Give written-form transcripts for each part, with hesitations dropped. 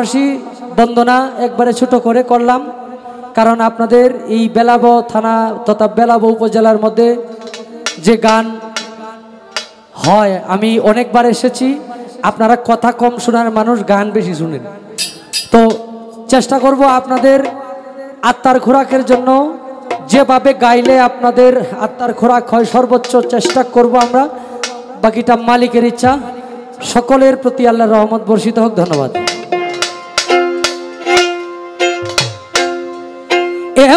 পাশাপাশি বন্দনা একবারে ছোট করে করলাম, কারণ আপনাদের এই বেলাব থানা তথা বেলাব উপজেলার মধ্যে যে গান হয় আমি অনেকবার এসেছি। আপনারা কথা কম শোনার মানুষ, গান বেশি শুনেন, তো চেষ্টা করব আপনাদের আত্মার খোরাকের জন্য যেভাবে গাইলে আপনাদের আত্মার খোরাক হয় সর্বোচ্চ চেষ্টা করব আমরা। বাকিটা মালিকের ইচ্ছা। সকলের প্রতি আল্লাহর রহমত বর্ষিত হোক। ধন্যবাদ।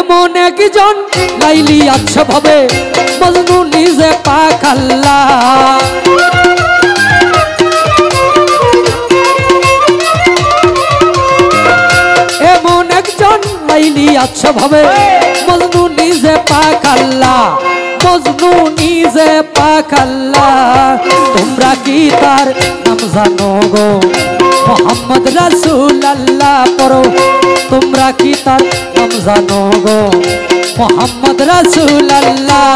এমন একজন লাইলি আচ্ছা ভাবে মজনু নিজে পাক আল্লাহ, এমন একজন লাইলি আচ্ছা ভাবে মজনু নিজে পাক আল্লাহ, মজনু নিজে পাক আল্লাহ। তোমরা কি তার নাম জানো গো? মোহাম্মদ রাসূল আল্লাহ পড়ো। তোমরা কি তার নাম জানো গো? মোহাম্মদ রাসূল আল্লাহ।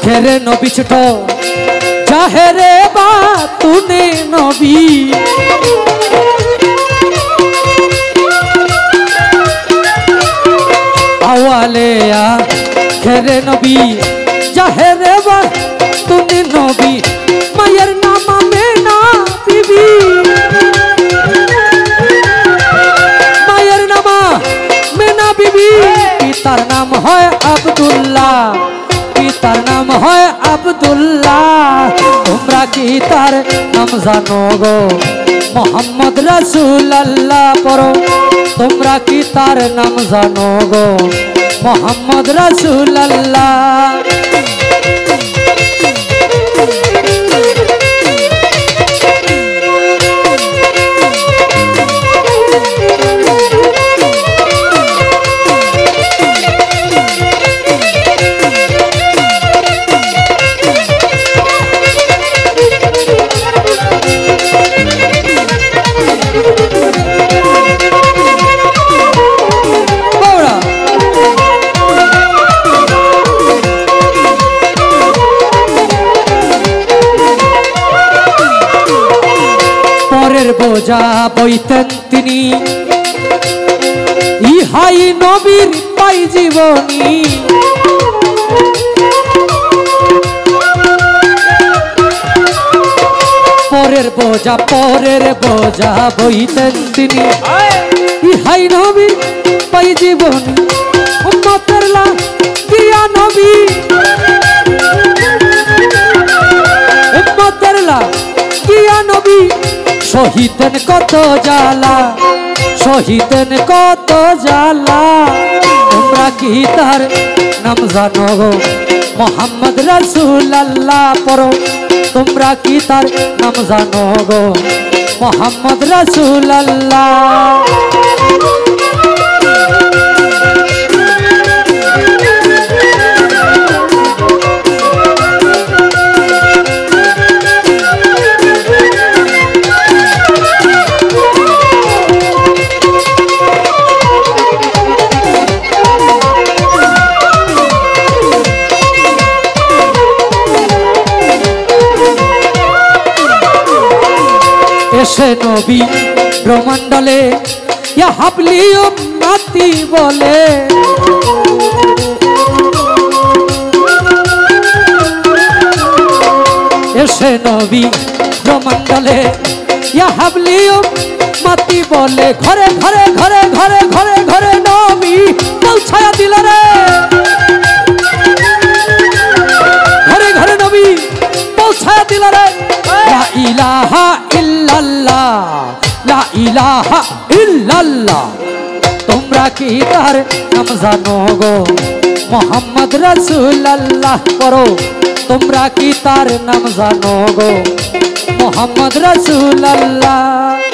খেরে নবী ছোট জাহেরে বা তুনে নবী, আওয়ালে খেরে নবী জাহেরে বা তুনে নবী। মায়ের নাম আমেনা বিবি, মায়ের নাম আমেনা বিবি। পিতার নাম হয় আব্দুল্লাহ, পিতার নাম হয় আব্দুল্লাহ। তোমরা কি তার নাম জানো গো? মোহাম্মদ রাসূল আল্লাহ পড়ো। তোমরা কি তার নাম জানো গো? মোহাম্মদ রাসূল আল্লাহ। বোঝা বইতেন তিনি, ইহাই নবীর পাই জীবনী। পরের বোঝা বইতেন তিনি, ইহাই নবীর পাই জীবনী। উম্মতের লাগিয়া নবী, উম্মতের লাগিয়া নবী। শহীদেন কত জ্বালা, শহীদেন কত জ্বালা। তোমরা কি তার নাম জানো গো? মোহাম্মদ রাসূল আল্লাহ পড়ো। তোমরা কি তার নাম জানো গো? মোহাম্মদ রাসূল আল্লাহ। এসে নবী ব্রহ্মাণ্ডলে ইয়া হাবলি উম্মতি বলে, এসে নবী ব্রহ্মাণ্ডলে ইয়া হাবলি উম্মতি বলে। ঘরে ঘরে ঘরে ঘরে ঘরে ঘরে নবী পৌঁছায়া দিল রে, ঘরে ঘরে নবী পৌঁছায়া দিল রে। লা ইলাহা ইল্লাল্লাহ, লা ইলাহা ইল্লাল্লাহ। তোমরা কি তার নাম জানো গো? মোহাম্মদ রাসূল আল্লাহ পড়ো। তোমরা কি তার নাম জানো গো? মোহাম্মদ রাসূলুল্লাহ।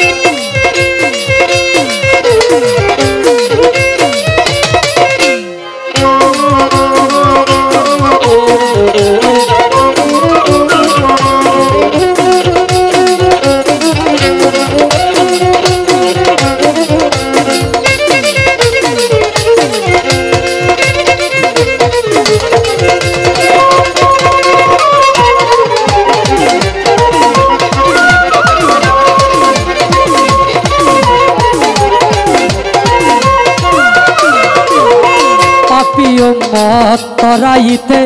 উম্মত তরাইতে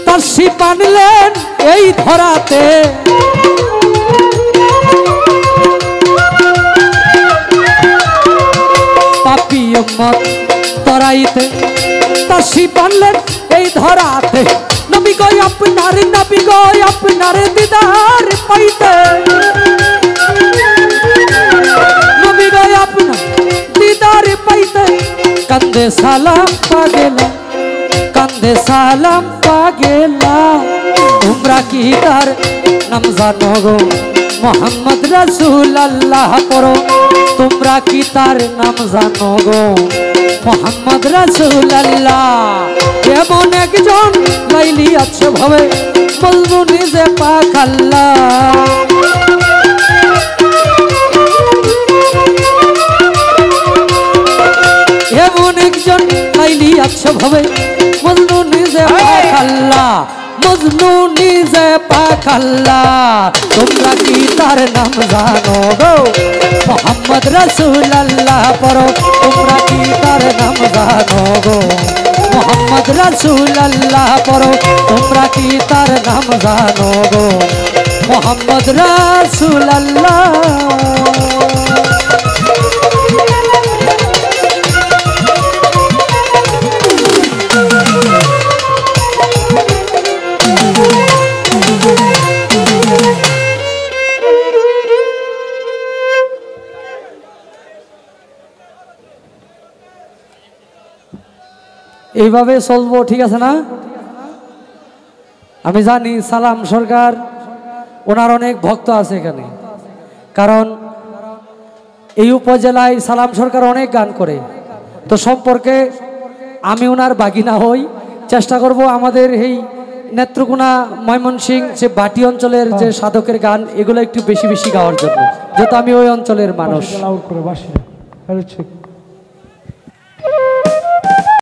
তার শিপ আনলেন এই ধরাতে পাপী উম্মত তরাইতে তার শিপ আনলেন এই ধরাতে নবী গো আপনার দিদার পাইতে নবী গো আপনার দিদার পাইতে कंधे सालाम पागेला उम्रा की दर नाम जानो गो मोहम्मद रसूल अल्लाह करो तुमरा की तार नाम जानो गो मोहम्मद रसूल अल्लाह एमन एकजन लाइली अच्छे भावे बलबो निजे पाक अल्लाह এমন একজন লাইলি আচ্ছা ভাবে মজনু নিজে পাখাল্লা তোমরা কি তার নাম জানো গো মোহাম্মদ রাসূলুল্লাহ পড়ো তোমরা কি তার নাম জানো গো মোহাম্মদ রাসূলুল্লাহ পড়ো তোমরা কি তার নাম জানো গো মোহাম্মদ রাসূলুল্লাহ এইভাবে চলবো ঠিক আছে না আমি জানি সালাম সরকার ওনার অনেক ভক্ত আছে এখানে কারণ এই উপজেলায় সালাম সরকার অনেক গান করে তো সম্পর্কে আমি ওনার বাগিনা হই চেষ্টা করব আমাদের এই নেত্রকোনা ময়মনসিংহ যে বাটি অঞ্চলের যে সাধকের গান এগুলো একটু বেশি বেশি গাওয়ার জন্য যেহেতু আমি ওই অঞ্চলের মানুষ